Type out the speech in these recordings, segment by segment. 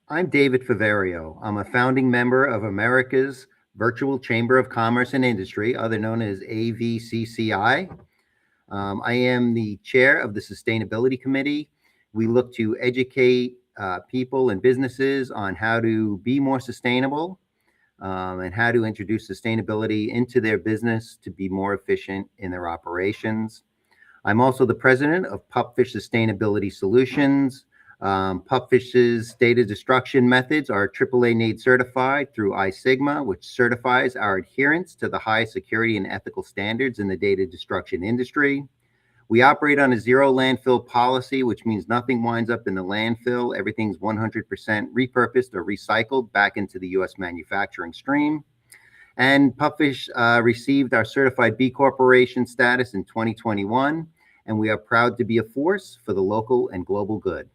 I'm David Faverio. I'm a founding member of America's Virtual Chamber of Commerce and Industry, other known as AVCCI. I am the chair of the Sustainability Committee. We look to educate people and businesses on how to be more sustainable and how to introduce sustainability into their business to be more efficient in their operations. I'm also the president of Pupfish Sustainability Solutions. Pupfish's data destruction methods are AAA NAID certified through iSigma, which certifies our adherence to the high security and ethical standards in the data destruction industry. We operate on a zero landfill policy, which means nothing winds up in the landfill. Everything's 100% repurposed or recycled back into the U.S. manufacturing stream. And Pupfish received our certified B Corporation status in 2021, and we are proud to be a force for the local and global good.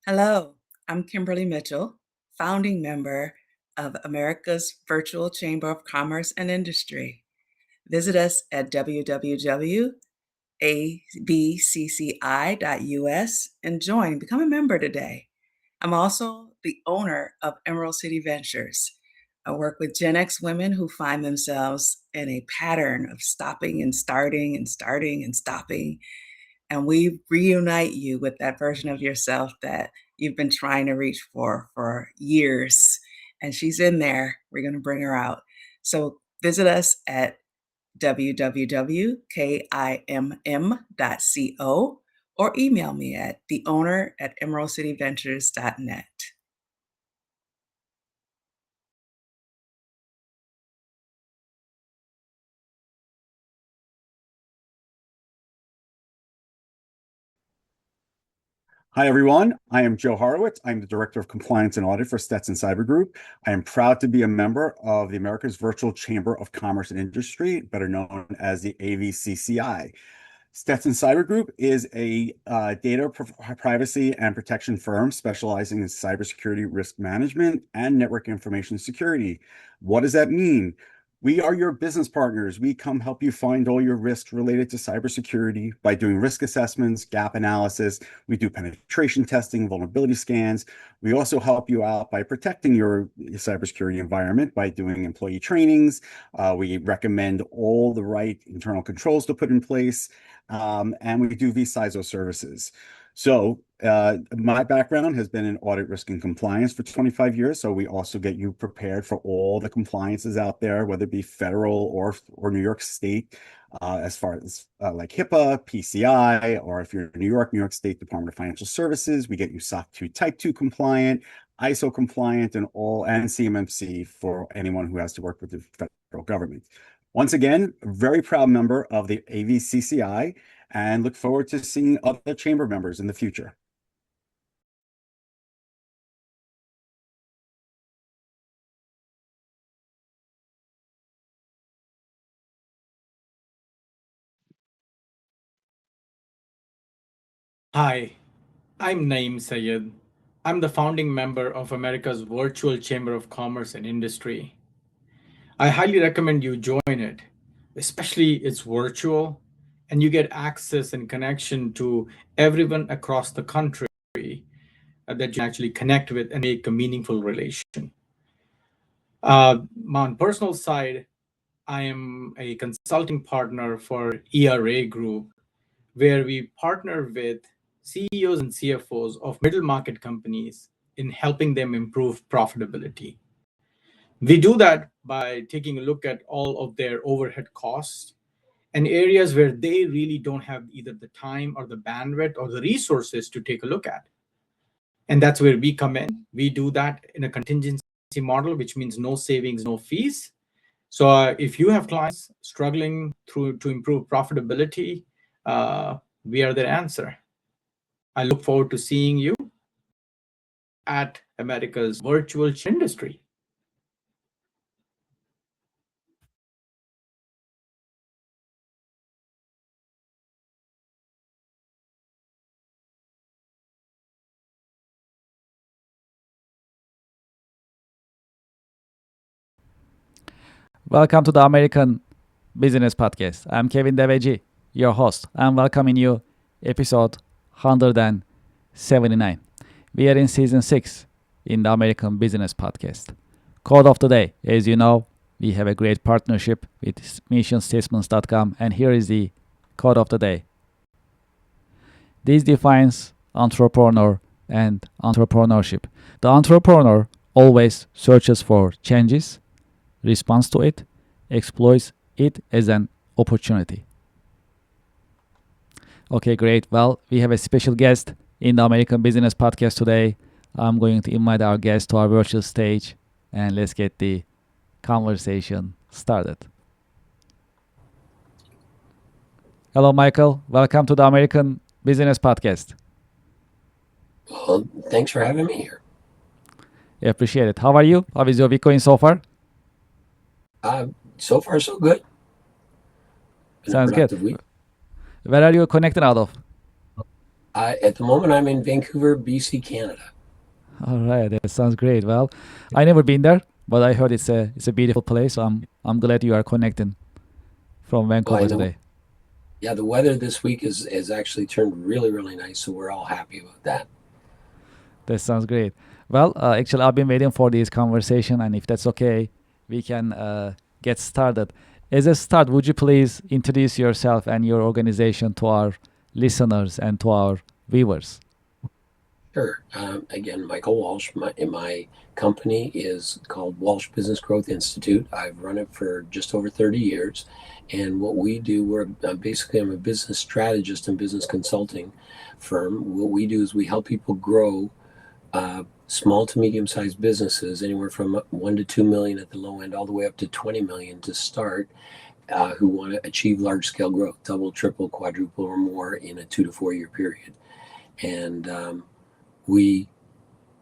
Hello, I'm Kimberly Mitchell, founding member of America's Virtual Chamber of Commerce and Industry. Visit us at www.abcci.us and become a member today. I'm also the owner of Emerald City Ventures. I work with Gen X women who find themselves in a pattern of stopping and starting and starting and stopping. And we reunite you with that version of yourself that you've been trying to reach for years. And she's in there. We're going to bring her out. So visit us at www.kimm.co or email me at theowner@emeraldcityventures.net. Hi, everyone. I am Joe Horowitz. I'm the Director of Compliance and Audit for Stetson Cyber Group. I am proud to be a member of the America's Virtual Chamber of Commerce and Industry, better known as the AVCCI. Stetson Cyber Group is a data privacy and protection firm specializing in cybersecurity risk management and network information security. What does that mean? We are your business partners. We come help you find all your risks related to cybersecurity by doing risk assessments, gap analysis. We do penetration testing, vulnerability scans. We also help you out by protecting your cybersecurity environment by doing employee trainings. We recommend all the right internal controls to put in place, and we do vCISO services. So my background has been in audit, risk, and compliance for 25 years. So we also get you prepared for all the compliances out there, whether it be federal or New York State, as far as like HIPAA, PCI, or if you're in New York State Department of Financial Services, we get you SOC 2 Type 2 compliant, ISO compliant, and CMMC for anyone who has to work with the federal government. Once again, a very proud member of the AVCCI, and look forward to seeing other chamber members in the future. Hi, I'm Naeem Sayed. I'm the founding member of America's Virtual Chamber of Commerce and Industry. I highly recommend you join it, especially it's virtual and you get access and connection to everyone across the country that you can actually connect with and make a meaningful relation. On personal side, I am a consulting partner for ERA Group, where we partner with CEOs and CFOs of middle market companies in helping them improve profitability. We do that by taking a look at all of their overhead costs and areas where they really don't have either the time or the bandwidth or the resources to take a look at. And that's where we come in. We do that in a contingency model, which means no savings, no fees. So if you have clients struggling to improve profitability, we are their answer. I look forward to seeing you at America's virtual industry. Welcome to the American Business Podcast. I'm Kevin Devecioglu, your host. I'm welcoming you episode 179. We are in Season 6 in the American Business Podcast. Quote of the day. As you know, we have a great partnership with missionstatements.com, and here is the quote of the day. This defines entrepreneur and entrepreneurship. The entrepreneur always searches for changes, responds to it, exploits it as an opportunity. Okay, great. Well, we have a special guest in the American Business Podcast today. I'm going to invite our guest to our virtual stage, and let's get the conversation started. Hello, Michael. Welcome to the American Business Podcast. Well, thanks for having me here. I appreciate it. How are you? How is your week going so far? So far, so good. Sounds good. Week. Where are you connected out of? At the moment, I'm in Vancouver, BC, Canada. All right, that sounds great. Well, I never been there, but I heard it's a beautiful place. So I'm glad you are connecting from Vancouver today. Yeah, the weather this week has actually turned really, really nice, so we're all happy about that. That sounds great. Well, actually, I've been waiting for this conversation, and if that's okay, we can get started. As a start, would you please introduce yourself and your organization to our listeners and to our viewers? Sure. Again, Michael Walsh. My company is called Walsh Business Growth Institute. I've run it for just over 30 years. And what we do, I'm a business strategist and business consulting firm. What we do is we help people grow small to medium-sized businesses, anywhere from 1 to 2 million at the low end, all the way up to 20 million to start, who want to achieve large-scale growth, double, triple, quadruple, or more in a 2 to 4 year period. And we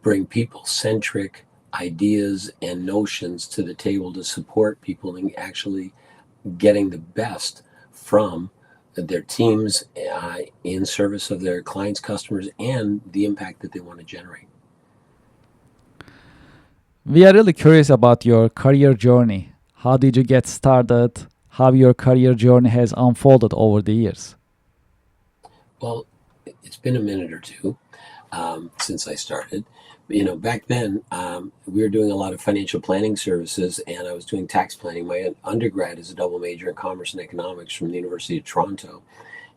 bring people-centric ideas and notions to the table to support people in actually getting the best from their teams in service of their clients, customers, and the impact that they want to generate. We are really curious about your career journey. How did you get started? How your career journey has unfolded over the years? Well, it's been a minute or two since I started. Back then, we were doing a lot of financial planning services, and I was doing tax planning. My undergrad is a double major in commerce and economics from the University of Toronto.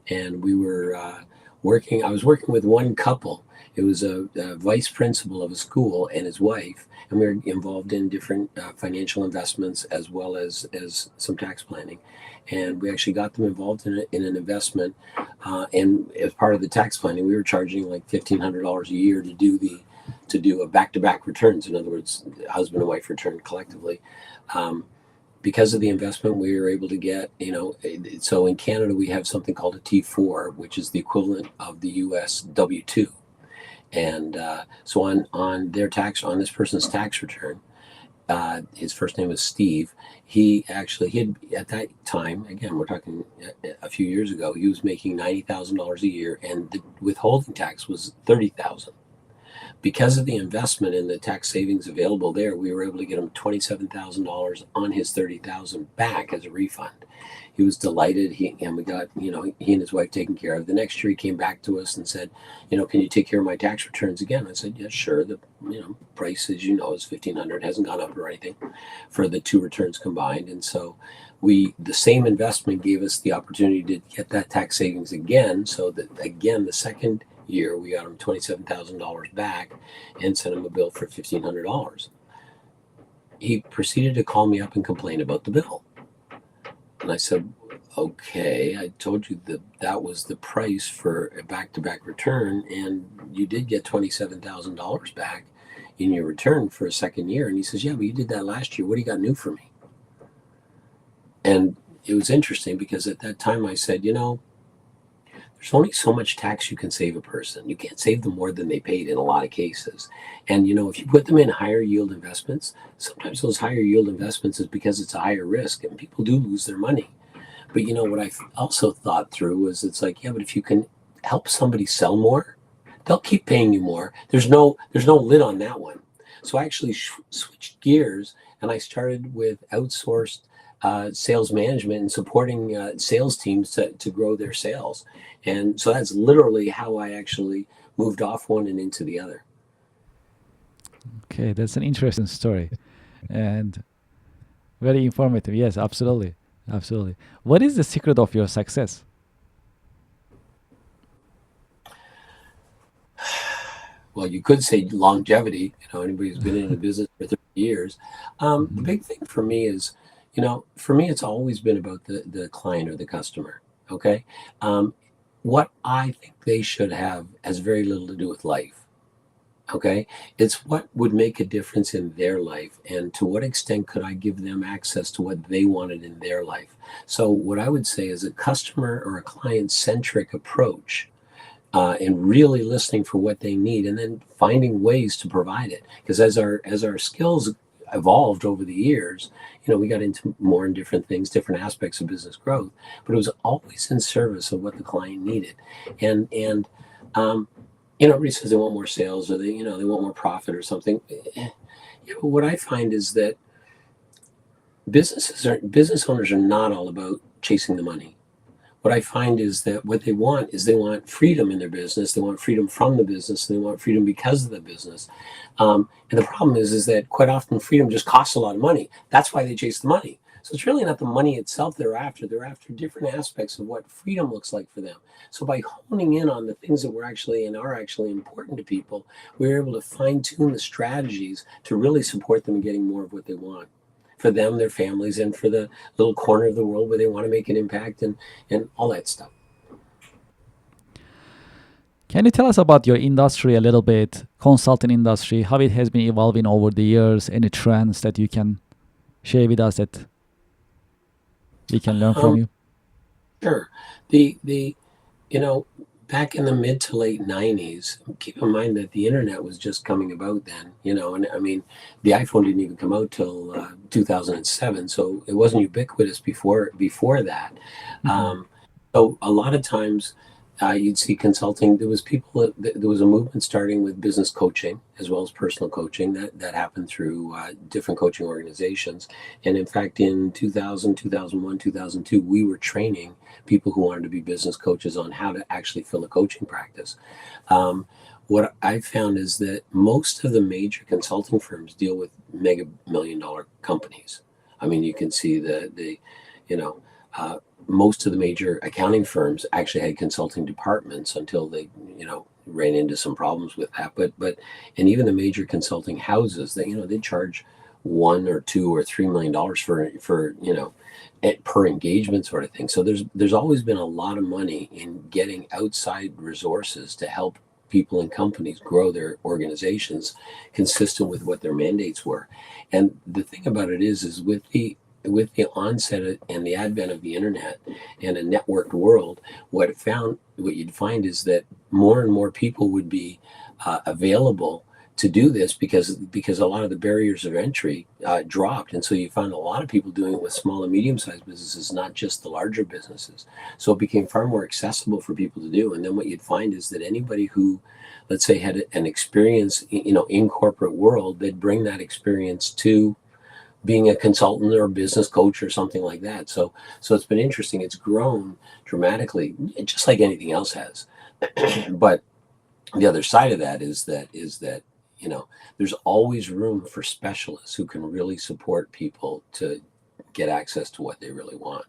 And we were I was working with one couple. It was a vice principal of a school and his wife, and we were involved in different financial investments as well as some tax planning. And we actually got them involved in an investment. And as part of the tax planning, we were charging like $1,500 a year to do a back-to-back returns. In other words, husband and wife return collectively. Because of the investment, we were able to get, so in Canada, we have something called a T4, which is the equivalent of the US W2. And so on this person's tax return, his first name was Steve. He had, at that time, again, we're talking a few years ago, he was making $90,000 a year, and the withholding tax was $30,000. Because of the investment and the tax savings available there, we were able to get him $27,000 on his $30,000 back as a refund. He was delighted. We got, he and his wife taken care of. The next year he came back to us and said, can you take care of my tax returns again? I said, yeah, sure. The price, as you know, is $1,500. Hasn't gone up or anything for the two returns combined. And so the same investment gave us the opportunity to get that tax savings again. So that again, the second year, we got him $27,000 back and sent him a bill for $1,500. He proceeded to call me up and complain about the bill. And I said, okay, I told you that was the price for a back-to-back return, and you did get $27,000 back in your return for a second year. And he says, yeah, but you did that last year. What do you got new for me? And it was interesting because at that time I said, there's only so much tax you can save a person. You can't save them more than they paid in a lot of cases. And, if you put them in higher yield investments, sometimes those higher yield investments is because it's a higher risk and people do lose their money. But, what I also thought through was it's like, yeah, but if you can help somebody sell more, they'll keep paying you more. There's no lid on that one. So I actually switched gears and I started with outsourced sales management and supporting sales teams to grow their sales. And so that's literally how I actually moved off one and into the other. Okay, that's an interesting story and very informative. Yes, absolutely. Absolutely. What is the secret of your success? Well, you could say longevity. Anybody who's been in a business for 30 years. The big thing for me is, for me, it's always been about the client or the customer. Okay. What I think they should have has very little to do with life. Okay. It's what would make a difference in their life and to what extent could I give them access to what they wanted in their life. So what I would say is a customer or a client-centric approach and really listening for what they need and then finding ways to provide it. Because as our skills evolved over the years, we got into more and different things, different aspects of business growth, but it was always in service of what the client needed. And everybody says they want more sales or they want more profit or something. What I find is that business owners are not all about chasing the money. What I find is that what they want freedom in their business. They want freedom from the business. They want freedom because of the business. And the problem is that quite often freedom just costs a lot of money. That's why they chase the money. So it's really not the money itself they're after. They're after different aspects of what freedom looks like for them. So by honing in on the things that are actually important to people, we're able to fine tune the strategies to really support them in getting more of what they want for them, their families, and for the little corner of the world where they want to make an impact and all that stuff. Can you tell us about your industry a little bit, consulting industry, how it has been evolving over the years, any trends that you can share with us that we can learn from you? Sure. Back in the mid to late 90s, keep in mind that the internet was just coming about then, and I mean, the iPhone didn't even come out till 2007. So it wasn't ubiquitous before that. So a lot of times you'd see consulting. There was a movement starting with business coaching as well as personal coaching that happened through different coaching organizations. And in fact, in 2000, 2001, 2002, we were training people who wanted to be business coaches on how to actually fill a coaching practice. What I found is that most of the major consulting firms deal with mega $1 million companies. I mean, you can see most of the major accounting firms actually had consulting departments until they, ran into some problems with that. But even the major consulting houses, they charge $1 or $2 or $3 million for per engagement sort of thing. So there's always been a lot of money in getting outside resources to help people and companies grow their organizations consistent with what their mandates were. And the thing about it is with the onset and the advent of the internet and a networked world, what you'd find is that more and more people would be available to do this because a lot of the barriers of entry dropped. And so you found a lot of people doing it with small and medium-sized businesses, not just the larger businesses. So it became far more accessible for people to do. And then what you'd find is that anybody who, let's say, had an experience, in corporate world, they'd bring that experience to being a consultant or a business coach or something like that. So it's been interesting. It's grown dramatically, just like anything else has. But the other side of that is that there's always room for specialists who can really support people to get access to what they really want.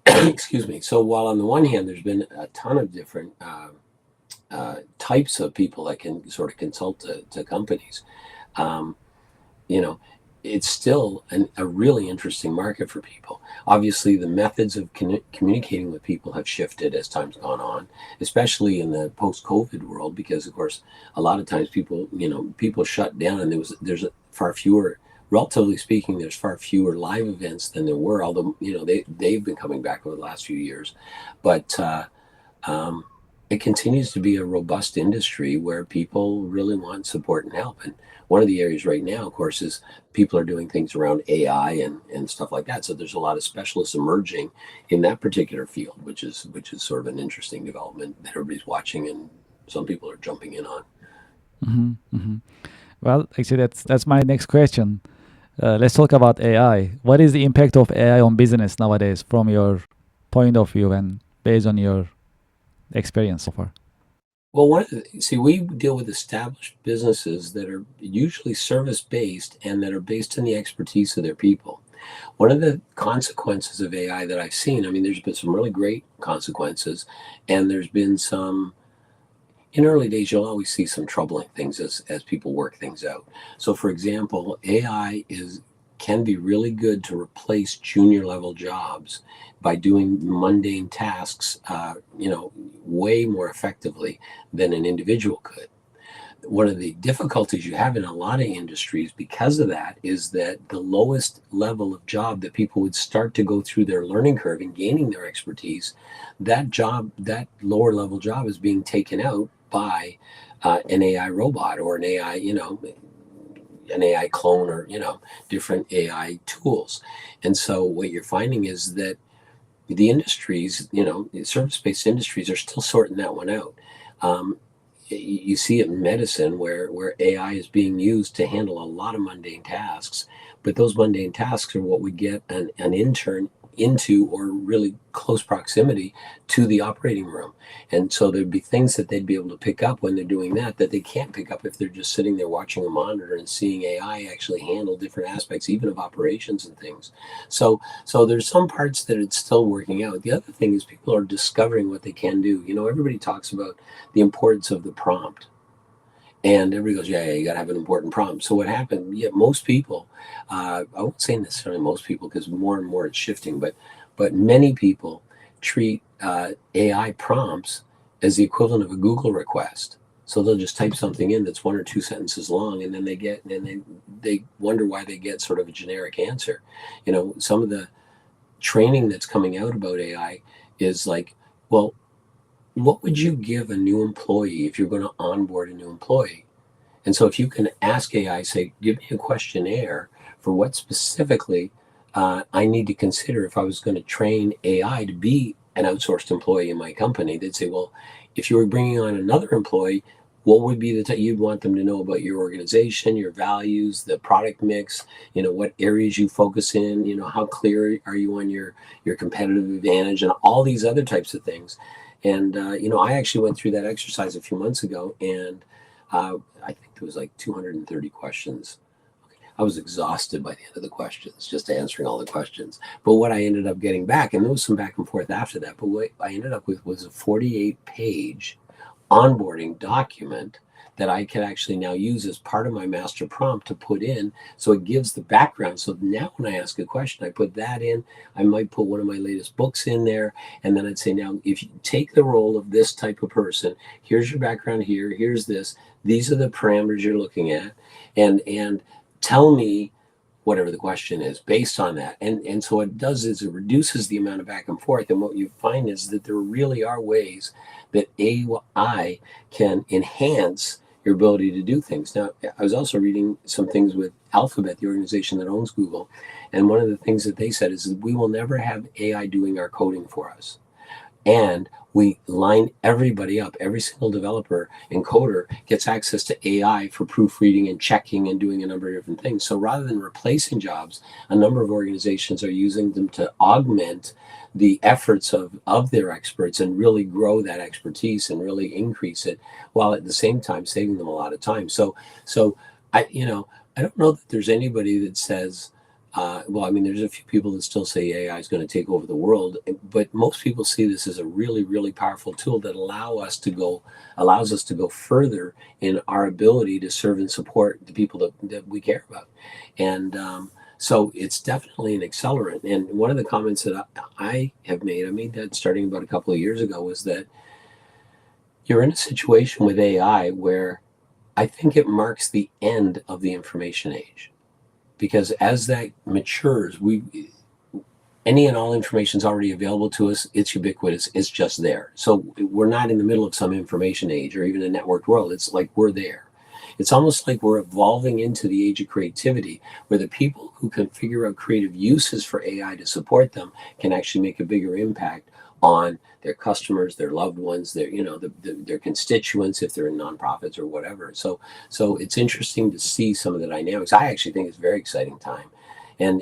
Excuse me. So while on the one hand, there's been a ton of different types of people that can sort of consult to companies. You know, it's still a really interesting market for people. Obviously, the methods of communicating with people have shifted as time's gone on, especially in the post-COVID world, because of course, a lot of times people shut down, and there's far fewer, relatively speaking, there's far fewer live events than there were, although, they've been coming back over the last few years. But it continues to be a robust industry where people really want support and help. And one of the areas right now, of course, is people are doing things around AI and stuff like that. So there's a lot of specialists emerging in that particular field, which is sort of an interesting development that everybody's watching and some people are jumping in on. Well, actually, that's my next question. Let's talk about AI. What is the impact of AI on business nowadays from your point of view and based on your experience so far? Well, we deal with established businesses that are usually service-based and that are based on the expertise of their people. One of the consequences of AI that I've seen, there's been some really great consequences, and there's been some, in early days, you'll always see some troubling things as people work things out. So, for example, AI can be really good to replace junior level jobs by doing mundane tasks, way more effectively than an individual could. One of the difficulties you have in a lot of industries because of that is that the lowest level of job that people would start to go through their learning curve and gaining their expertise, that lower level job is being taken out by an AI robot or an AI clone or, different AI tools. And so what you're finding is that the industries, service-based industries are still sorting that one out. You see it in medicine where AI is being used to handle a lot of mundane tasks, but those mundane tasks are what would get an intern into or really close proximity to the operating room. And so there'd be things that they'd be able to pick up when they're doing that they can't pick up if they're just sitting there watching a monitor and seeing AI actually handle different aspects, even of operations and things. So there's some parts that it's still working out. The other thing is people are discovering what they can do. Everybody talks about the importance of the prompt. And everybody goes, yeah, you got to have an important prompt. So what happened? Yeah, most people, I won't say necessarily most people because more and more it's shifting, but many people treat AI prompts as the equivalent of a Google request. So they'll just type something in that's 1 or 2 sentences long, and then they wonder why they get sort of a generic answer. Some of the training that's coming out about AI is like, well, what would you give a new employee if you're going to onboard a new employee? And so if you can ask AI, say, give me a questionnaire for what specifically I need to consider if I was going to train AI to be an outsourced employee in my company, they'd say, well, if you were bringing on another employee, what would be you'd want them to know about your organization, your values, the product mix, what areas you focus in, how clear are you on your competitive advantage and all these other types of things. And, I actually went through that exercise a few months ago, and I think there was like 230 questions. I was exhausted by the end of the questions, just answering all the questions. But what I ended up getting back, and there was some back and forth after that, but what I ended up with was a 48-page onboarding document that I can actually now use as part of my master prompt to put in. So it gives the background. So now when I ask a question, I put that in. I might put one of my latest books in there. And then I'd say, now, if you take the role of this type of person, here's your background here, here's this, these are the parameters you're looking at. And tell me whatever the question is based on that. And so what it does is it reduces the amount of back and forth. And what you find is that there really are ways that AI can enhance your ability to do things. Now, I was also reading some things with Alphabet, the organization that owns Google. And one of the things that they said is that we will never have AI doing our coding for us. And we line everybody up. Every single developer and coder gets access to AI for proofreading and checking and doing a number of different things. So rather than replacing jobs, a number of organizations are using them to augment the efforts of their experts and really grow that expertise and really increase it, while at the same time saving them a lot of time. So I don't know that there's anybody that says Well, I mean, there's a few people that still say AI is going to take over the world, but most people see this as a really, really powerful tool that allows us to go further in our ability to serve and support the people that we care about. And so it's definitely an accelerant. And one of the comments that I made that starting about a couple of years ago, was that you're in a situation with AI where I think it marks the end of the information age. Because as that matures, any and all information is already available to us. It's ubiquitous. It's just there. So we're not in the middle of some information age or even a networked world. It's like we're there. It's almost like we're evolving into the age of creativity, where the people who can figure out creative uses for AI to support them can actually make a bigger impact on their customers, their loved ones, their constituents, if they're in nonprofits or whatever. So it's interesting to see some of the dynamics. I actually think it's a very exciting time. And,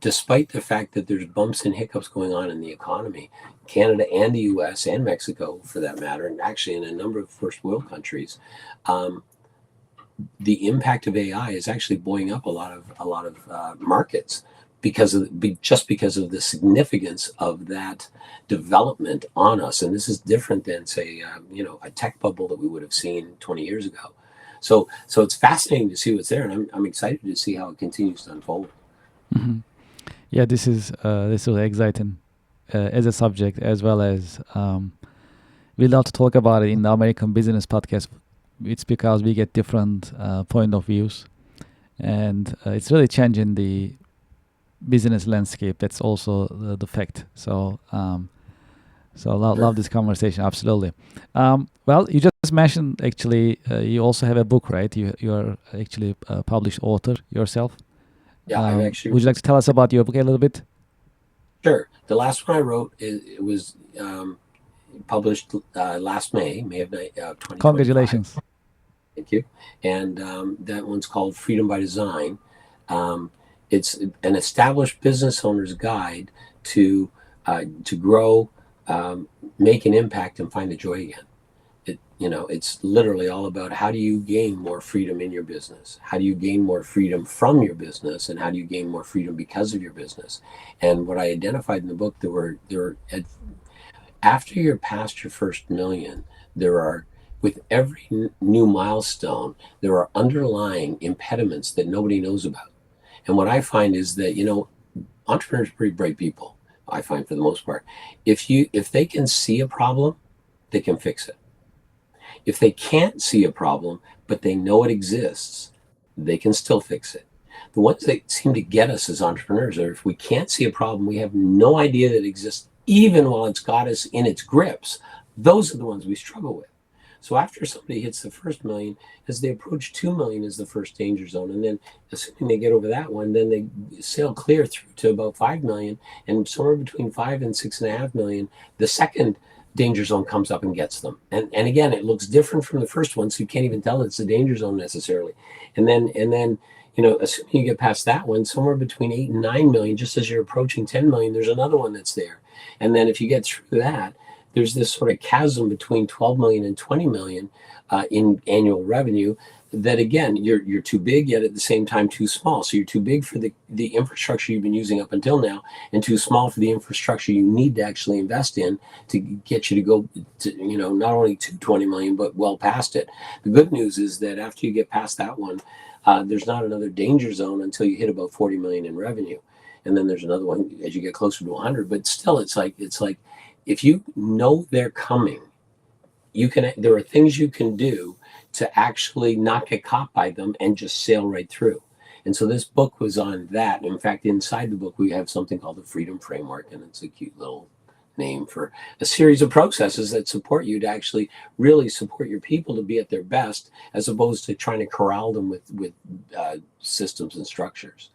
despite the fact that there's bumps and hiccups going on in the economy, Canada and the US and Mexico, for that matter, and actually in a number of first world countries, the impact of AI is actually buoying up a lot of markets because of the significance of that development on us. And this is different than, say, a tech bubble that we would have seen 20 years ago. So it's fascinating to see what's there, and I'm excited to see how it continues to unfold. Mm-hmm. Yeah, this is exciting as a subject, as well as we love to talk about it in the American Business Podcast. It's because we get different point of views, and it's really changing the business landscape. That's also the fact. So love this conversation. Absolutely. Well, you just mentioned actually you also have a book, right? You are actually a published author yourself. Yeah, I've actually. Would you like to tell us about your book a little bit? Sure. The last one I wrote, it was published last May of 2025. Congratulations. Thank you. And that one's called Freedom by Design. It's an established business owner's guide to grow, make an impact, and find the joy again. It's literally all about how do you gain more freedom in your business? How do you gain more freedom from your business? And how do you gain more freedom because of your business? And what I identified in the book, after you're past your first million, with every new milestone, there are underlying impediments that nobody knows about. And what I find is that, entrepreneurs are pretty bright people, I find, for the most part. If they can see a problem, they can fix it. If they can't see a problem, but they know it exists, they can still fix it. The ones that seem to get us as entrepreneurs are, if we can't see a problem, we have no idea that it exists, even while it's got us in its grips. Those are the ones we struggle with. So after somebody hits the first million, as they approach 2 million is the first danger zone. And then assuming they get over that one, then they sail clear through to about 5 million. And somewhere between 5 and 6.5 million, the second danger zone comes up and gets them. And again, it looks different from the first one, so you can't even tell it's a danger zone necessarily. And then assuming you get past that one, somewhere between 8 and 9 million, just as you're approaching 10 million, there's another one that's there. And then if you get through that, there's this sort of chasm between 12 million and 20 million in annual revenue that, again, you're too big, yet at the same time too small. So you're too big for the infrastructure you've been using up until now, and too small for the infrastructure you need to actually invest in to get you to go to, not only to 20 million, but well past it. The good news is that after you get past that one, there's not another danger zone until you hit about 40 million in revenue. And then there's another one as you get closer to 100. But still, it's like if you know they're coming, there are things you can do to actually not get caught by them and just sail right through. And so this book was on that. In fact, inside the book, we have something called the Freedom Framework, and it's a cute little name for a series of processes that support you to actually really support your people to be at their best, as opposed to trying to corral them with systems and structures.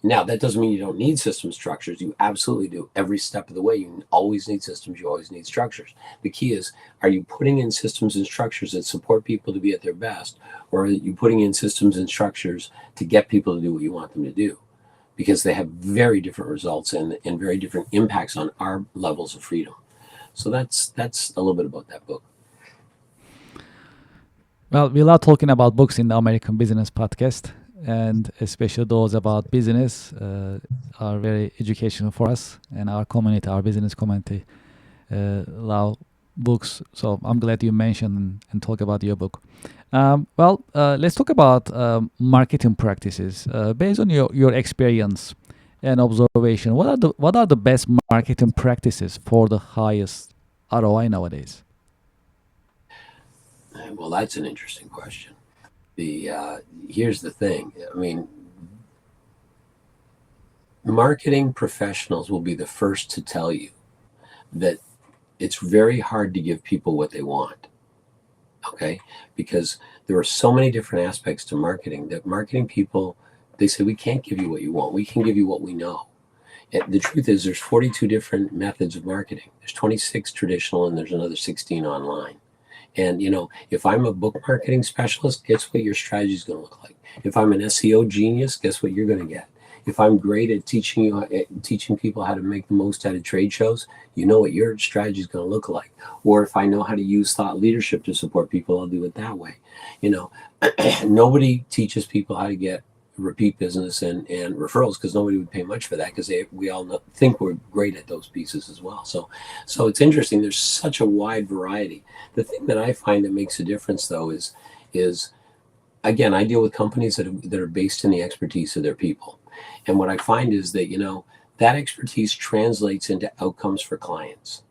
Now, that doesn't mean you don't need system structures. You absolutely do. Every step of the way, you always need systems. You always need structures. The key is, are you putting in systems and structures that support people to be at their best, or are you putting in systems and structures to get people to do what you want them to do? Because they have very different results and very different impacts on our levels of freedom. So that's a little bit about that book. Well, we love talking about books in the American Business Podcast. and especially those about business are very educational for us and our community, our business community love books. So I'm glad you mentioned and talk about your book. Let's talk about marketing practices. Based on your experience and observation, what are the best marketing practices for the highest ROI nowadays? Well, that's an interesting question. Here's the thing. I mean, marketing professionals will be the first to tell you that it's very hard to give people what they want. Okay, because there are so many different aspects to marketing that marketing people, they say, we can't give you what you want. We can give you what we know. And the truth is there's 42 different methods of marketing. There's 26 traditional and there's another 16 online. And, if I'm a book marketing specialist, guess what your strategy is going to look like? If I'm an SEO genius, guess what you're going to get? If I'm great at teaching people how to make the most out of trade shows, you know what your strategy is going to look like. Or if I know how to use thought leadership to support people, I'll do it that way. Nobody teaches people how to get repeat business and referrals because nobody would pay much for that because we all think we're great at those pieces as well. So it's interesting. There's such a wide variety. The thing that I find that makes a difference though is again, I deal with companies that are based in the expertise of their people. And what I find is that, that expertise translates into outcomes for clients.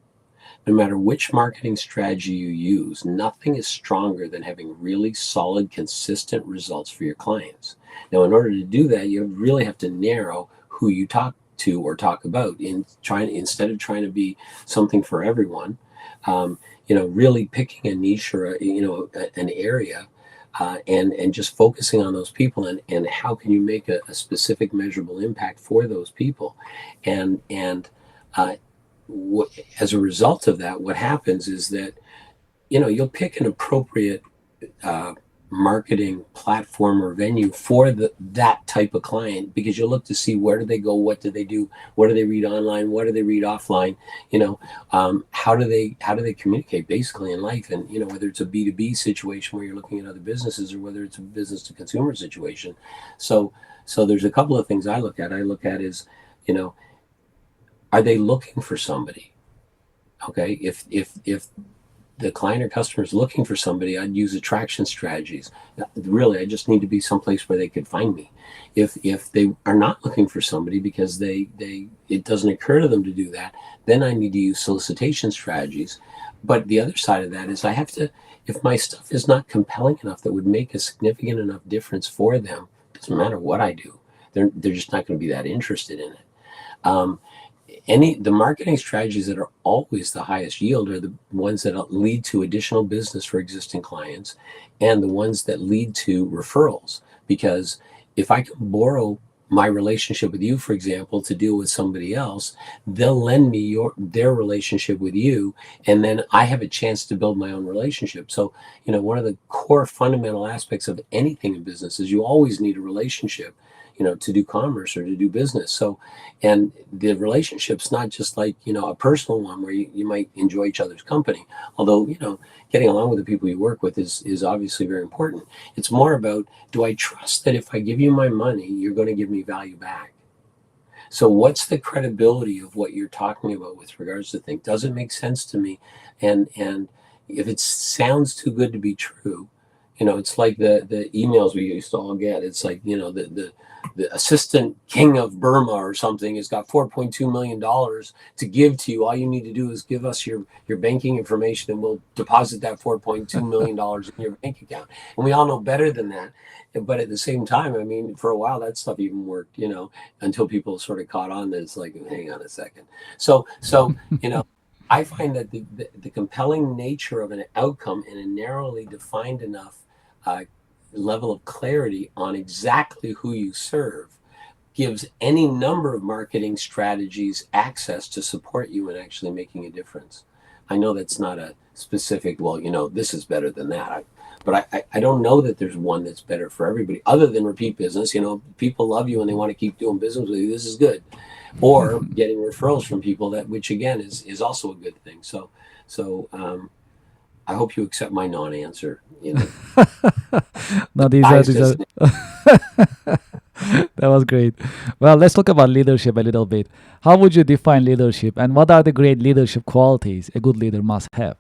No matter which marketing strategy you use, nothing is stronger than having really solid, consistent results for your clients. Now, in order to do that, you really have to narrow who you talk to or talk about instead of trying to be something for everyone, really picking a niche or an area and just focusing on those people and how can you make a specific measurable impact for those people. And as a result of that, what happens is that, you'll pick an appropriate marketing platform or venue for that type of client because you'll look to see where do they go, what do they do, what do they read online, what do they read offline, how do they communicate basically in life, and whether it's a B2B situation where you're looking at other businesses or whether it's a business to consumer situation. So there's a couple of things I look at. Is, are they looking for somebody? Okay, if the client or customer is looking for somebody, I'd use attraction strategies. Really, I just need to be someplace where they could find me. If they are not looking for somebody because it doesn't occur to them to do that, then I need to use solicitation strategies. But the other side of that is I have to, if my stuff is not compelling enough that would make a significant enough difference for them, doesn't matter what I do, they're just not going to be that interested in it. The marketing strategies that are always the highest yield are the ones that lead to additional business for existing clients and the ones that lead to referrals. Because if I can borrow my relationship with you, for example, to deal with somebody else, they'll lend me their relationship with you, and then I have a chance to build my own relationship. So, one of the core fundamental aspects of anything in business is you always need a relationship, to do commerce or to do business. So, and the relationship's not just like, a personal one where you might enjoy each other's company. Although, getting along with the people you work with is obviously very important. It's more about, do I trust that if I give you my money, you're going to give me value back? So what's the credibility of what you're talking about with regards to things? Does it make sense to me? And if it sounds too good to be true, it's like the emails we used to all get. It's like, the assistant king of Burma or something has got $4.2 million to give to you. All you need to do is give us your banking information and we'll deposit that $4.2 million in your bank account. And we all know better than that. But at the same time, I mean, for a while, that stuff even worked, until people sort of caught on that it's like, hang on a second. So I find that the compelling nature of an outcome in a narrowly defined enough level of clarity on exactly who you serve gives any number of marketing strategies access to support you in actually making a difference. I know that's not a specific, this is better than that. But I don't know that there's one that's better for everybody other than repeat business. People love you and they want to keep doing business with you. This is good. Or getting referrals from people which again is also a good thing. So I hope you accept my non-answer. You know, No, these are biased these as are. That was great. Well, let's talk about leadership a little bit. How would you define leadership, and what are the great leadership qualities a good leader must have?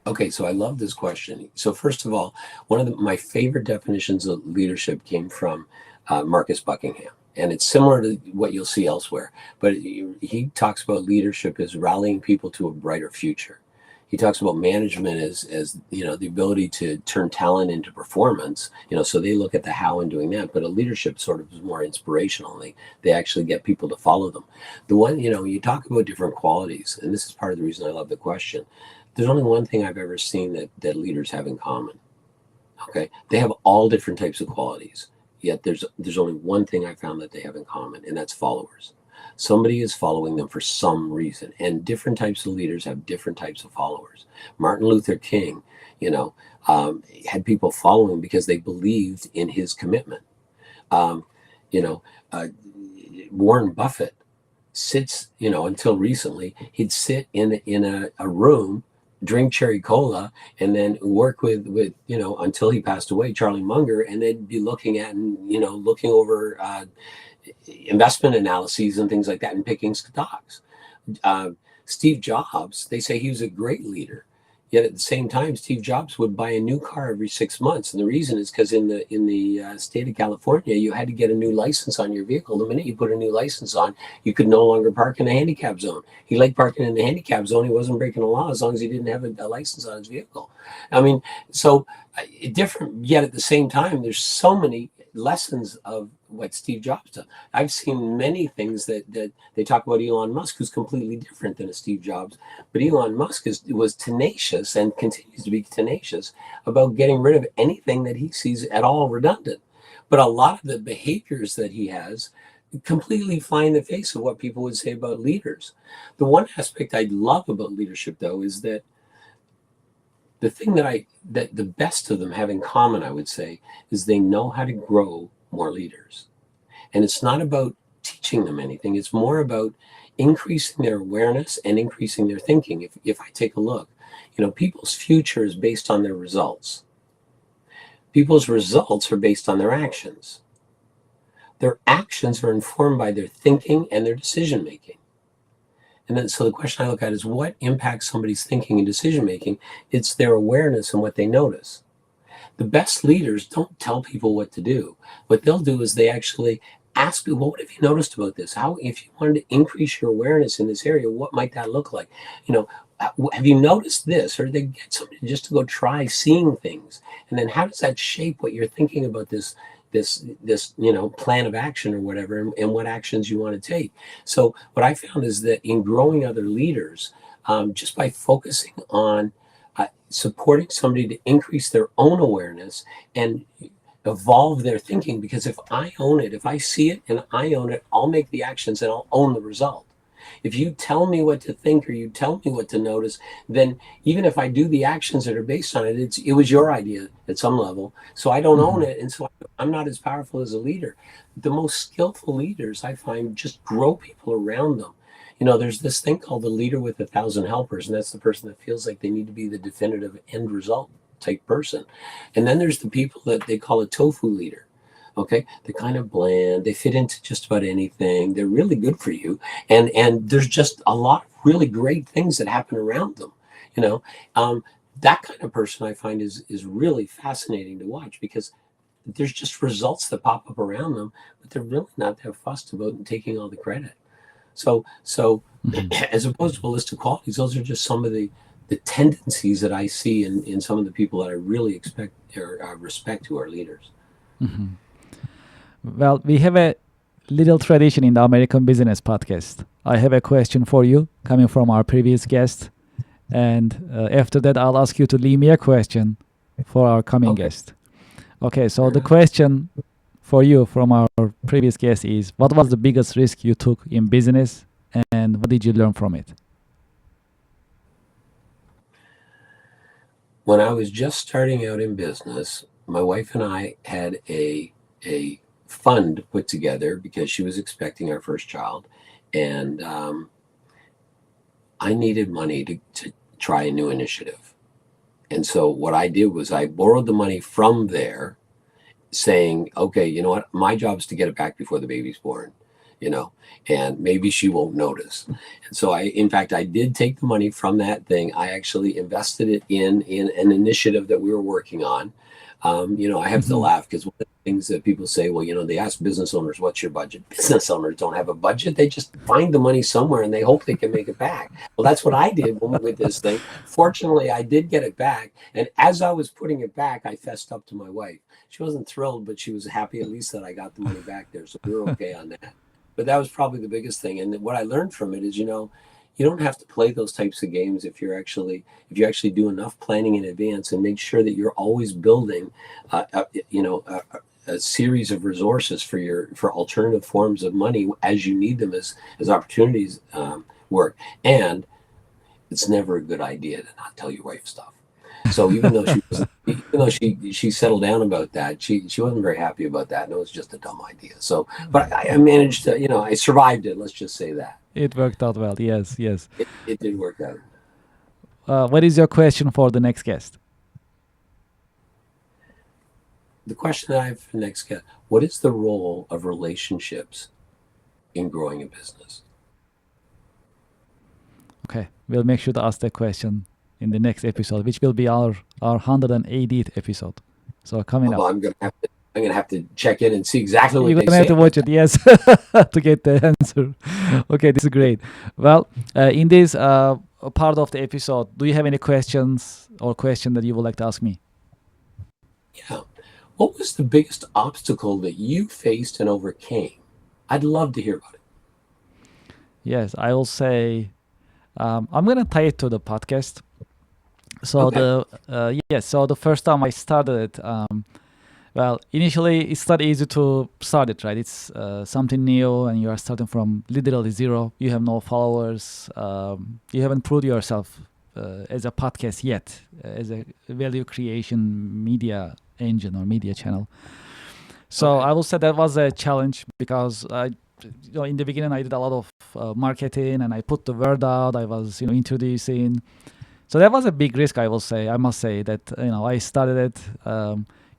Okay, so I love this question. So first of all, one of my favorite definitions of leadership came from Marcus Buckingham, and it's similar to what you'll see elsewhere. But he talks about leadership as rallying people to a brighter future. He talks about management as you know, the ability to turn talent into performance. You know, so they look at the how in doing that. But a leadership sort of is more inspirational. They actually get people to follow them. The one, you know, you talk about different qualities, and this is part of the reason I love the question. There's only one thing I've ever seen that leaders have in common. Okay, they have all different types of qualities, yet there's only one thing I found that they have in common, and that's followers. Somebody is following them for some reason, and different types of leaders have different types of followers. Martin Luther King, you know, had people following because they believed in his commitment. You know, Warren Buffett sits, you know, until recently, he'd sit in a room, drink cherry cola, and then work with you know, until he passed away, Charlie Munger, and they'd be looking at, and you know, looking over investment analyses and things like that, and picking stocks. Steve Jobs, they say he was a great leader, yet at the same time, Steve Jobs would buy a new car every 6 months, and the reason is because in the state of California, you had to get a new license on your vehicle. The minute you put a new license on, you could no longer park in the handicap zone. He liked parking in the handicap zone. He wasn't breaking the law as long as he didn't have a license on his vehicle. I mean, so different, yet at the same time, there's so many lessons of what Steve Jobs did. I've seen many things that they talk about Elon Musk, who's completely different than a Steve Jobs. But Elon Musk was tenacious and continues to be tenacious about getting rid of anything that he sees at all redundant. But a lot of the behaviors that he has completely fly in the face of what people would say about leaders. The one aspect I love about leadership, though, is that the thing that the best of them have in common, I would say, is they know how to grow more leaders. And it's not about teaching them anything. It's more about increasing their awareness and increasing their thinking. If I take a look, you know, people's future is based on their results. People's results are based on their actions. Their actions are informed by their thinking and their decision making. And then, so the question I look at is what impacts somebody's thinking and decision making? It's their awareness and what they notice. The best leaders don't tell people what to do. What they'll do is they actually ask people, well, what have you noticed about this? How, if you wanted to increase your awareness in this area, what might that look like? You know, have you noticed this? Or they get somebody just to go try seeing things. And then how does that shape what you're thinking about this you know, plan of action or whatever, and what actions you want to take? So what I found is that in growing other leaders, just by focusing on supporting somebody to increase their own awareness and evolve their thinking, because if I own it, if I see it and I own it, I'll make the actions and I'll own the result. If you tell me what to think or you tell me what to notice, then even if I do the actions that are based on it, it was your idea at some level. So I don't own it. And so I'm not as powerful as a leader. The most skillful leaders, I find, just grow people around them. You know, there's this thing called the leader with 1,000 helpers, and that's the person that feels like they need to be the definitive end result type person. And then there's the people that they call a tofu leader. Okay, they're kind of bland. They fit into just about anything. They're really good for you, and there's just a lot of really great things that happen around them. You know, that kind of person I find is really fascinating to watch, because there's just results that pop up around them, but they're really not that fussed about taking all the credit. So as opposed to a list of qualities, those are just some of the tendencies that I see in some of the people that I really expect or respect who are leaders. Mm-hmm. Well, we have a little tradition in the American Business Podcast. I have a question for you coming from our previous guest. And after that, I'll ask you to leave me a question for our coming guest. Okay, so the question for you from our previous guest is, what was the biggest risk you took in business and what did you learn from it? When I was just starting out in business, my wife and I had a fund put together because she was expecting our first child, and I needed money try a new initiative. And so what I did was I borrowed the money from there, saying, okay, you know what, my job is to get it back before the baby's born, and maybe she won't notice. And so in fact, I did take the money from that thing. I actually invested it in an initiative that we were working on. I have to laugh because one of the things that people say, well, they ask business owners, what's your budget? Business owners don't have a budget. They just find the money somewhere and they hope they can make it back. Well, that's what I did with this thing. Fortunately, I did get it back. And as I was putting it back, I fessed up to my wife. She wasn't thrilled, but she was happy at least that I got the money back there. So we were okay on that. But that was probably the biggest thing. And what I learned from it is, you don't have to play those types of games if you actually do enough planning in advance and make sure that you're always building, a series of resources for alternative forms of money as you need them as opportunities work. And it's never a good idea to not tell your wife stuff. So even though she settled down about that, she wasn't very happy about that, and it was just a dumb idea. So, but I managed to, I survived it. Let's just say that. It worked out well. Yes. It did work out. What is your question for the next guest? The question that I have for the next guest: what is the role of relationships in growing a business? Okay, we'll make sure to ask that question in the next episode, which will be our 180th episode. So coming up. I'm gonna have to check in and see exactly what You're gonna have to watch it, yes, to get the answer. Okay, this is great. Well, in this part of the episode, do you have any questions or question that you would like to ask me? Yeah. What was the biggest obstacle that you faced and overcame? I'd love to hear about it. Yes, I will say, I'm gonna tie it to the podcast. So Okay. so the first time I started it, well, initially it's not easy to start it, right? It's something new and you are starting from literally zero. You have no followers. You haven't proved yourself as a podcast yet, as a value creation media engine or media channel. So I will say that was a challenge because in the beginning I did a lot of marketing and I put the word out. I was, introducing. So that was a big risk, I must say that, I started it.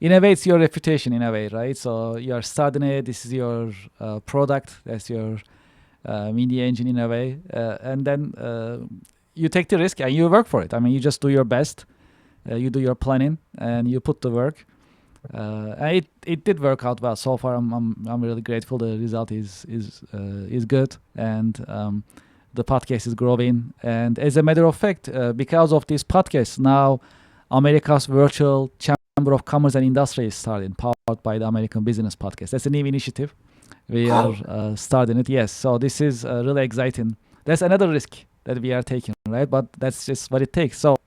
In a way, it's your reputation in a way, right? So you're starting it. This is your product. That's your media engine in a way. And then you take the risk and you work for it. I mean, you just do your best. You do your planning and you put the work. And it did work out well. So far, I'm really grateful. The result is good. And the podcast is growing. And as a matter of fact, because of this podcast, now America's Virtual Chamber of Commerce and Industry is starting, powered by the American Business Podcast. That's a new initiative. We are starting it, yes. So this is really exciting. That's another risk that we are taking, right? But that's just what it takes. So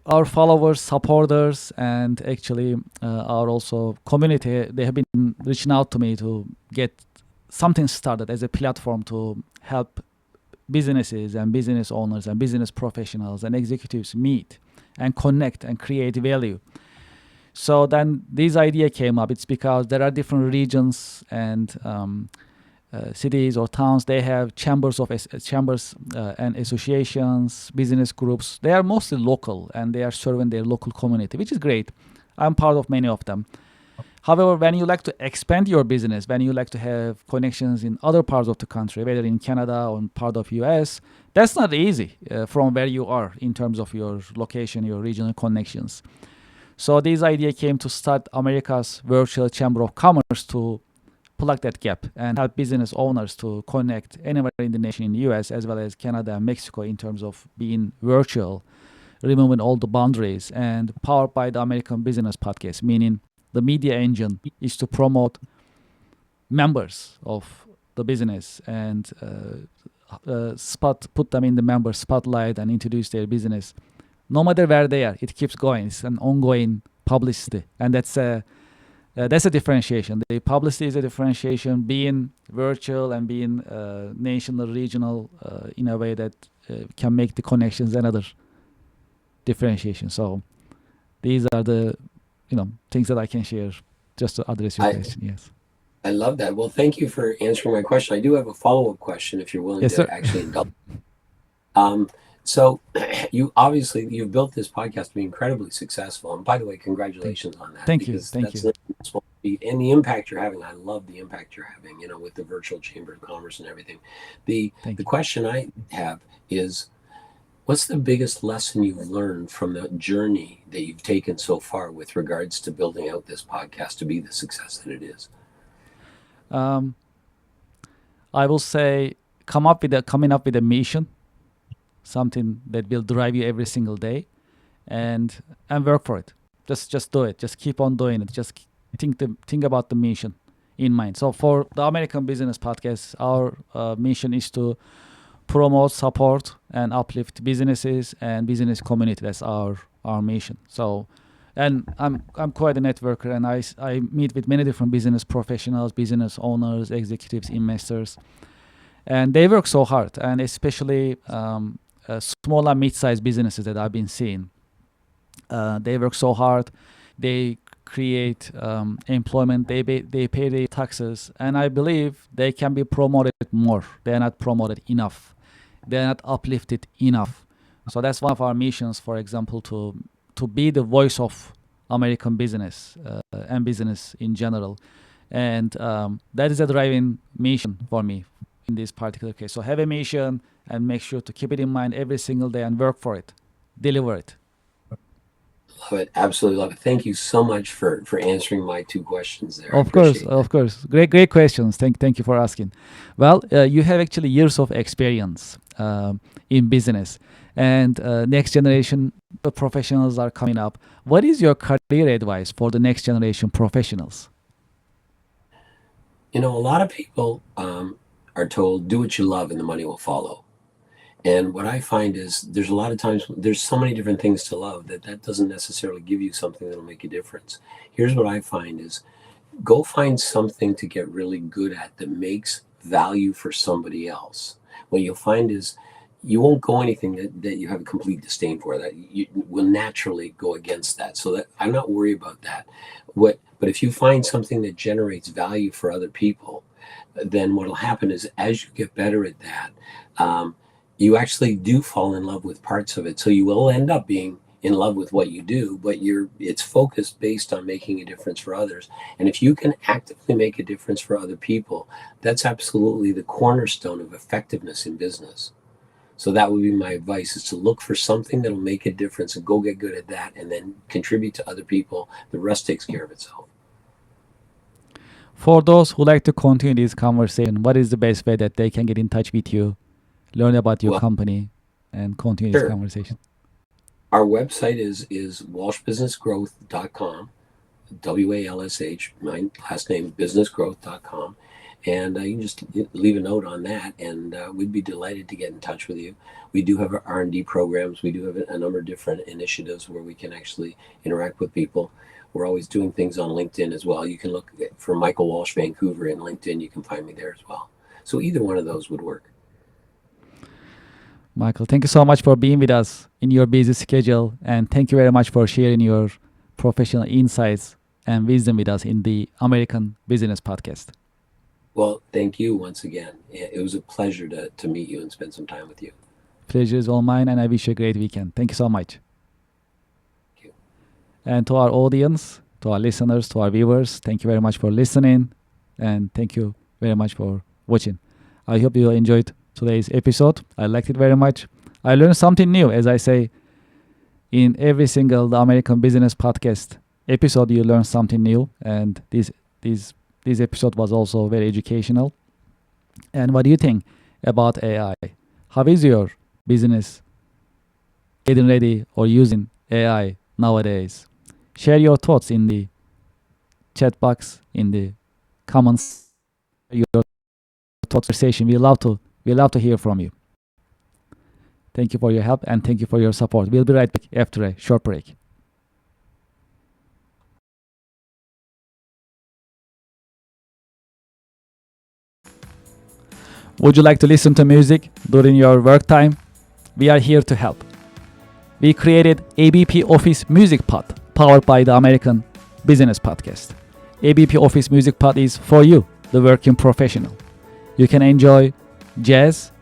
our followers, supporters, and actually our also community, they have been reaching out to me to get something started as a platform to help businesses and business owners and business professionals and executives meet and connect and create value. So then this idea came up. It's because there are different regions and cities or towns. They have chambers and associations, business groups. They are mostly local and they are serving their local community, which is great. I'm part of many of them. However, when you like to expand your business, when you like to have connections in other parts of the country, whether in Canada or in part of US, that's not easy from where you are in terms of your location, your regional connections. So this idea came to start America's Virtual Chamber of Commerce to plug that gap and help business owners to connect anywhere in the nation, in the US, as well as Canada and Mexico in terms of being virtual, removing all the boundaries, and powered by the American Business Podcast, meaning the media engine is to promote members of the business and put them in the member spotlight and introduce their business. No matter where they are, it keeps going. It's an ongoing publicity, and that's a differentiation. The publicity is a differentiation, being virtual and being national, regional, in a way that can make the connections another differentiation. So these are the things that I can share just to address your question. Yes. I love that. Well, thank you for answering my question. I do have a follow-up question if you're willing Yes, to sir. actually indulge. So you've built this podcast to be incredibly successful. And by the way, congratulations on that. Thank you. Because Thank that's you. and the impact you're having. I love the impact you're having, with the virtual chamber of commerce and everything. The question I have is, what's the biggest lesson you've learned from the journey that you've taken so far with regards to building out this podcast to be the success that it is? I will say coming up with a mission, something that will drive you every single day, and work for it. Just do it. Just keep on doing it. Just think about the mission in mind. So for the American Business Podcast, our mission is to promote, support, and uplift businesses and business community. That's our mission. So, and I'm quite a networker, and I meet with many different business professionals, business owners, executives, investors, and they work so hard. And especially small and mid-sized businesses that I've been seeing, they work so hard. They create employment. They pay their taxes, and I believe they can be promoted more. They are not promoted enough. They are not uplifted enough. So that's one of our missions, for example, to be the voice of American business and business in general, and that is a driving mission for me in this particular case. So have a mission and make sure to keep it in mind every single day and work for it, deliver it. Love it. Absolutely love it. Thank you so much for answering my two questions there. Of course. Great questions. Thank you for asking. Well, you have actually years of experience in business, and next generation professionals are coming up. What is your career advice for the next generation professionals? A lot of people are told, do what you love and the money will follow. And what I find is there's a lot of times, there's so many different things to love that doesn't necessarily give you something that'll make a difference. Here's what I find is, go find something to get really good at that makes value for somebody else. What you'll find is you won't go anything that you have a complete disdain for, that you will naturally go against that. So that I'm not worried about that. But if you find something that generates value for other people, then what'll happen is, as you get better at that, you actually do fall in love with parts of it. So you will end up being in love with what you do, but it's focused based on making a difference for others. And if you can actively make a difference for other people, that's absolutely the cornerstone of effectiveness in business. So that would be my advice, is to look for something that'll make a difference and go get good at that, and then contribute to other people. The rest takes care of itself. For those who like to continue this conversation, what is the best way that they can get in touch with you, learn about your company, and continue this conversation? Our website is walshbusinessgrowth.com, WALSH, my last name, businessgrowth.com. And you can just leave a note on that, and we'd be delighted to get in touch with you. We do have our R&D programs. We do have a number of different initiatives where we can actually interact with people. We're always doing things on LinkedIn as well. You can look for Michael Walsh Vancouver in LinkedIn. You can find me there as well. So either one of those would work. Michael, thank you so much for being with us in your busy schedule, and thank you very much for sharing your professional insights and wisdom with us in the American Business Podcast. Well, thank you once again. It was a pleasure to meet you and spend some time with you. Pleasure is all mine, and I wish you a great weekend. Thank you so much. Thank you. And to our audience, to our listeners, to our viewers, thank you very much for listening, and thank you very much for watching. I hope you enjoyed today's episode. I liked it very much. I learned something new, as I say, in every single The American Business Podcast episode, you learn something new, and this episode was also very educational. And what do you think about AI? How is your business getting ready or using AI nowadays? Share your thoughts in the chat box, in the comments. Your thoughts conversation. We love to hear from you. Thank you for your help, and thank you for your support. We'll be right back after a short break. Would you like to listen to music during your work time? We are here to help. We created ABP Office Music Pod, powered by the American Business Podcast. ABP Office Music Pod is for you, the working professional. You can enjoy jazz,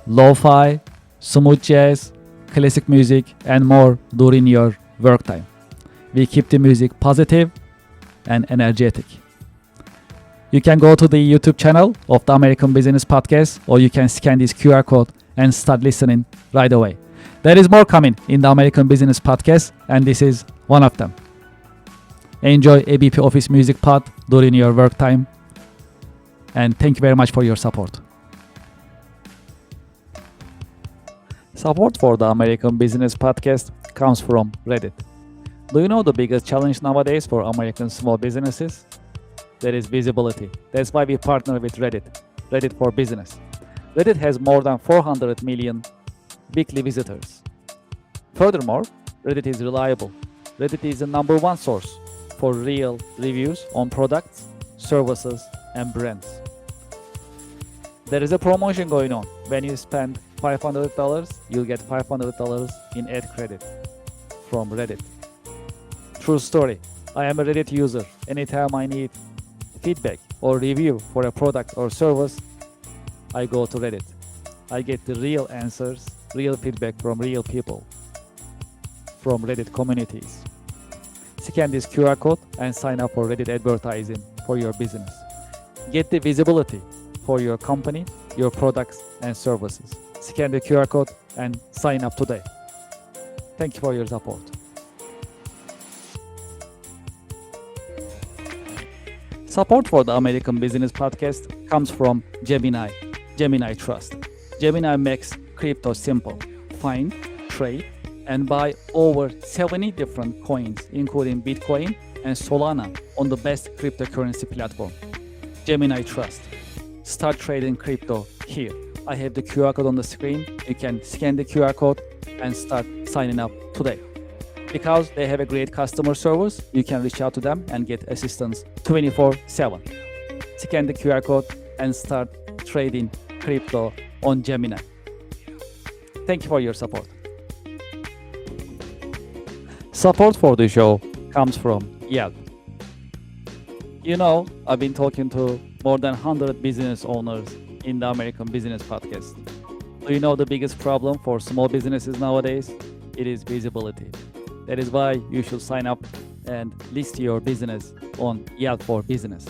lo-fi, smooth jazz, classic music, and more during your work time. We keep the music positive and energetic. You can go to the YouTube channel of the American Business Podcast, or you can scan this QR code and start listening right away. There is more coming in the American Business Podcast, and this is one of them. Enjoy ABP Office Music Pod during your work time, and thank you very much for your support. Support for the American Business Podcast comes from Reddit. Do you know the biggest challenge nowadays for American small businesses? That is visibility. That's why we partner with Reddit for Business. Reddit has more than 400 million weekly visitors. Furthermore, Reddit is reliable. Reddit is the number one source for real reviews on products, services, and brands. There is a promotion going on. When you spend $500, you'll get $500 in ad credit from Reddit. True story. I am a Reddit user. Anytime I need feedback or review for a product or service, I go to Reddit. I get the real answers, real feedback from real people, from Reddit communities. Scan this QR code and sign up for Reddit advertising for your business. Get the visibility for your company, your products and services. Scan the QR code and sign up today. Thank you for your support. Support for the American Business Podcast comes from Gemini Trust. Gemini makes crypto simple. Find, trade, and buy over 70 different coins, including Bitcoin and Solana, on the best cryptocurrency platform. Gemini Trust. Start trading crypto here. I have the QR code on the screen. You can scan the QR code and start signing up today. Because they have a great customer service, you can reach out to them and get assistance 24/7. Scan the QR code and start trading crypto on Gemini. Thank you for your support. Support for the show comes from Yelp. You know, I've been talking to more than 100 business owners in the American Business Podcast. Do you know the biggest problem for small businesses nowadays? It is visibility. That is why you should sign up and list your business on Yelp for Business.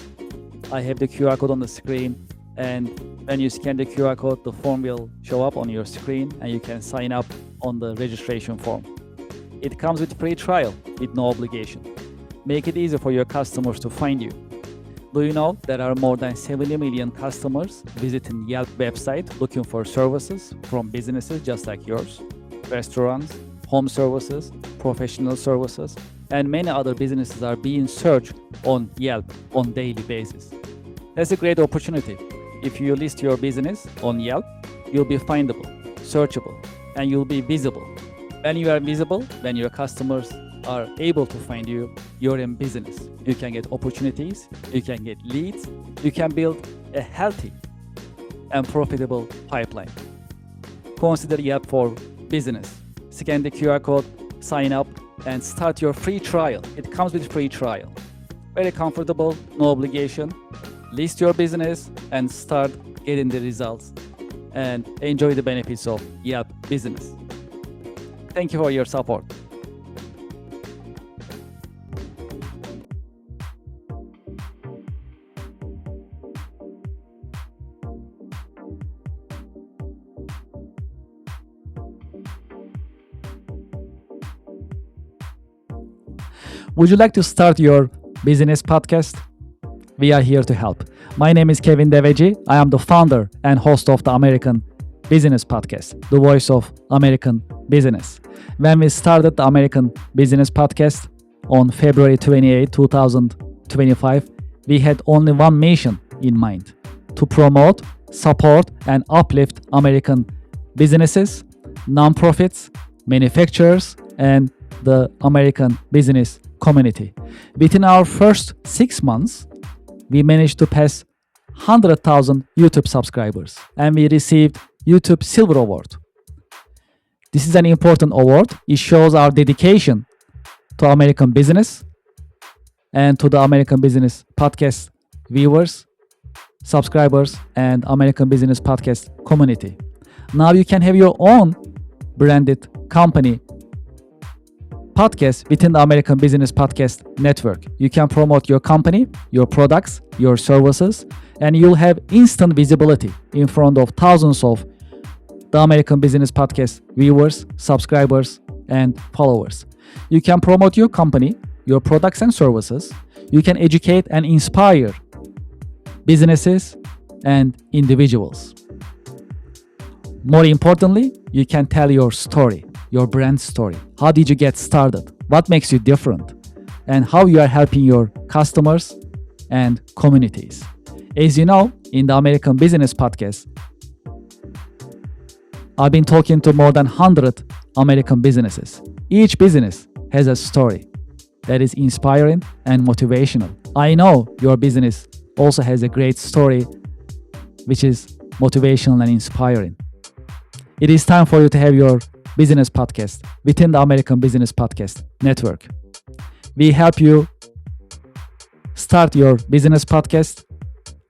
I have the QR code on the screen, and when you scan the QR code, the form will show up on your screen and you can sign up on the registration form. It comes with free trial with no obligation. Make it easy for your customers to find you. Do you know there are more than 70 million customers visiting Yelp website looking for services from businesses just like yours? Restaurants, home services, professional services, and many other businesses are being searched on Yelp on daily basis. That's a great opportunity. If you list your business on Yelp, you'll be findable, searchable, and you'll be visible. When you are visible, when your customers are able to find you, you're in business. You can get opportunities, you can get leads, you can build a healthy and profitable pipeline. Consider Yelp for Business. Scan the QR code, sign up, and start your free trial. It comes with free trial. Very comfortable, no obligation. List your business and start getting the results and enjoy the benefits of Yelp Business. Thank you for your support. Would you like to start your business podcast? We are here to help. My name is Kevin Deveci. I am the founder and host of the American Business Podcast, the voice of American business. When we started the American Business Podcast on February 28, 2025, we had only one mission in mind: to promote, support, and uplift American businesses, nonprofits, manufacturers, and the American business community. Within our first 6 months, we managed to pass 100,000 YouTube subscribers, and we received YouTube Silver Award. This is an important award. It shows our dedication to American business and to the American Business Podcast viewers, subscribers, and American Business Podcast community. Now you can have your own branded company podcast within the American Business Podcast Network. You can promote your company, your products, your services, and you'll have instant visibility in front of thousands of the American Business Podcast viewers, subscribers, and followers. You can promote your company, your products and services. You can educate and inspire businesses and individuals. More importantly, you can tell your story, your brand story. How did you get started? What makes you different? And how you are helping your customers and communities. As you know, in the American Business Podcast, I've been talking to more than 100 American businesses. Each business has a story that is inspiring and motivational. I know your business also has a great story which is motivational and inspiring. It is time for you to have your business podcast within the American Business Podcast Network. We help you start your business podcast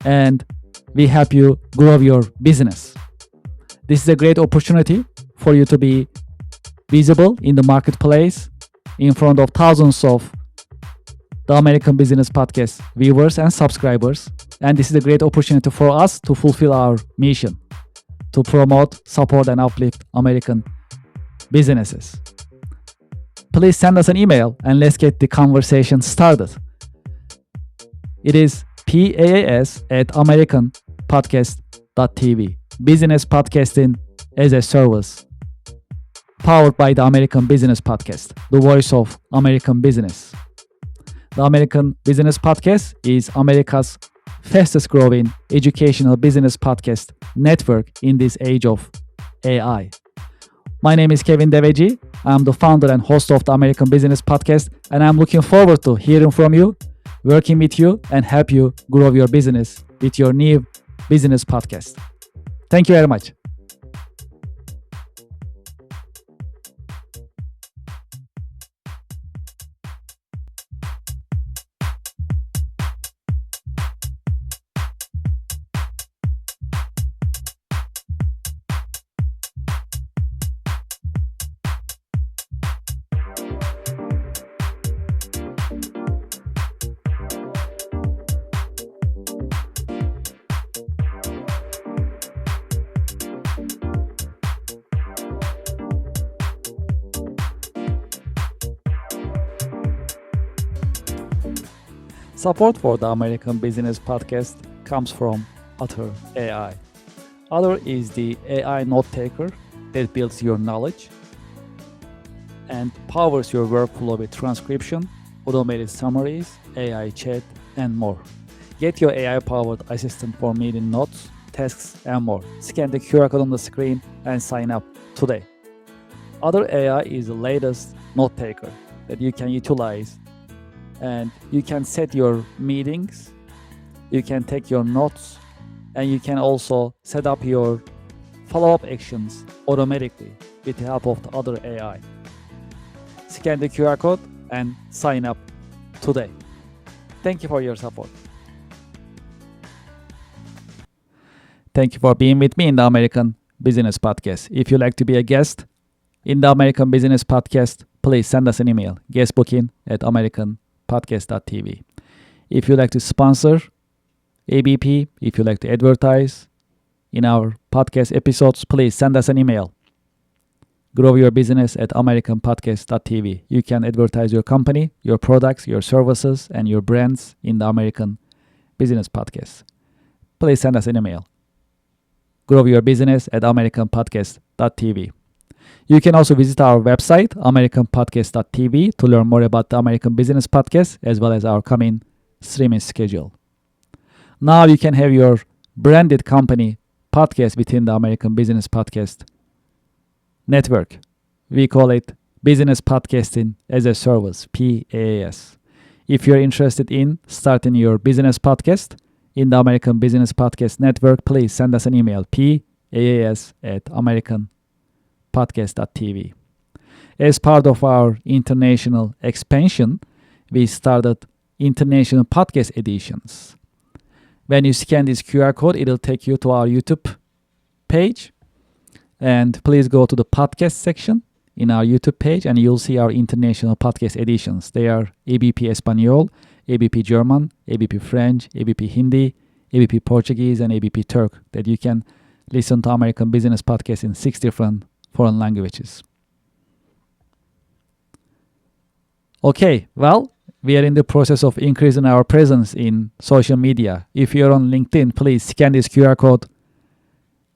and we help you grow your business. This is a great opportunity for you to be visible in the marketplace in front of thousands of the American Business Podcast viewers and subscribers. And this is a great opportunity for us to fulfill our mission to promote, support, and uplift American businesses. Please send us an email and let's get the conversation started. It is PaaS@americanpodcast.tv. Business podcasting as a service. Powered by the American Business Podcast, the voice of American business. The American Business Podcast is America's fastest growing educational business podcast network in this age of AI. My name is Kevin Devecioglu. I'm the founder and host of the American Business Podcast, and I'm looking forward to hearing from you, working with you, and help you grow your business with your new business podcast. Thank you very much. Support for the American Business Podcast comes from Otter AI. Otter is the AI note taker that builds your knowledge and powers your workflow with transcription, automated summaries, AI chat, and more. Get your AI-powered assistant for meeting notes, tasks, and more. Scan the QR code on the screen and sign up today. Otter AI is the latest note taker that you can utilize, and you can set your meetings, you can take your notes, and you can also set up your follow-up actions automatically with the help of the Otter AI. Scan the QR code and sign up today. Thank you for your support. Thank you for being with me in the American Business Podcast. If you'd like to be a guest in the American Business Podcast, please send us an email, guestbooking@americanpodcast.tv. If you'd like to sponsor ABP, if you'd like to advertise in our podcast episodes, please send us an email, growyourbusiness@americanpodcast.tv. You can advertise your company, your products, your services, and your brands in the American Business Podcast. Please send us an email, growyourbusiness@americanpodcast.tv. You can also visit our website, americanpodcast.tv, to learn more about the American Business Podcast as well as our coming streaming schedule. Now you can have your branded company podcast within the American Business Podcast Network. We call it Business Podcasting as a Service, PaaS. If you're interested in starting your business podcast in the American Business Podcast Network, please send us an email, paas@americanpodcast.tv. As part of our international expansion, we started international podcast editions. When you scan this QR code, it'll take you to our YouTube page. And please go to the podcast section in our YouTube page and you'll see our international podcast editions. They are ABP Espanol, ABP German, ABP French, ABP Hindi, ABP Portuguese, and ABP Turk, that you can listen to American Business Podcast in 6 different foreign languages. Okay, well, we are in the process of increasing our presence in social media. If you're on LinkedIn, please scan this QR code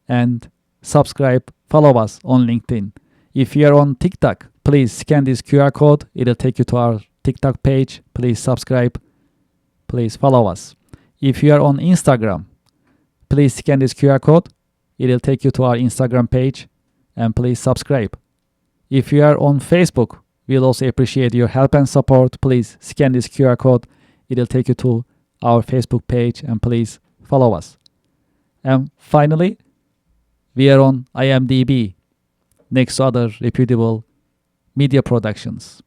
and subscribe, follow us on LinkedIn. If you're on TikTok, please scan this QR code. It'll take you to our TikTok page. Please subscribe. Please follow us. If you are on Instagram, please scan this QR code. It'll take you to our Instagram page and please subscribe. If you are on Facebook, we'll also appreciate your help and support. Please scan this QR code. It'll take you to our Facebook page and please follow us. And finally, we are on IMDb next to other reputable media productions.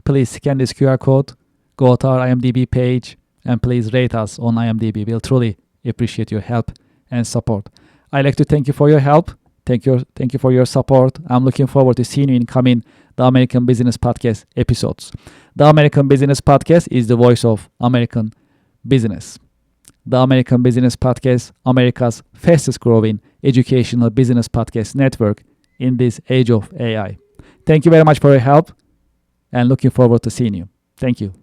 Please scan this QR code, go to our IMDb page, and please rate us on IMDb. We'll truly appreciate your help and support. I'd like to thank you for your help. Thank you for your support. I'm looking forward to seeing you in coming The American Business Podcast episodes. The American Business Podcast is the voice of American business. The American Business Podcast, America's fastest growing educational business podcast network in this age of AI. Thank you very much for your help and looking forward to seeing you. Thank you.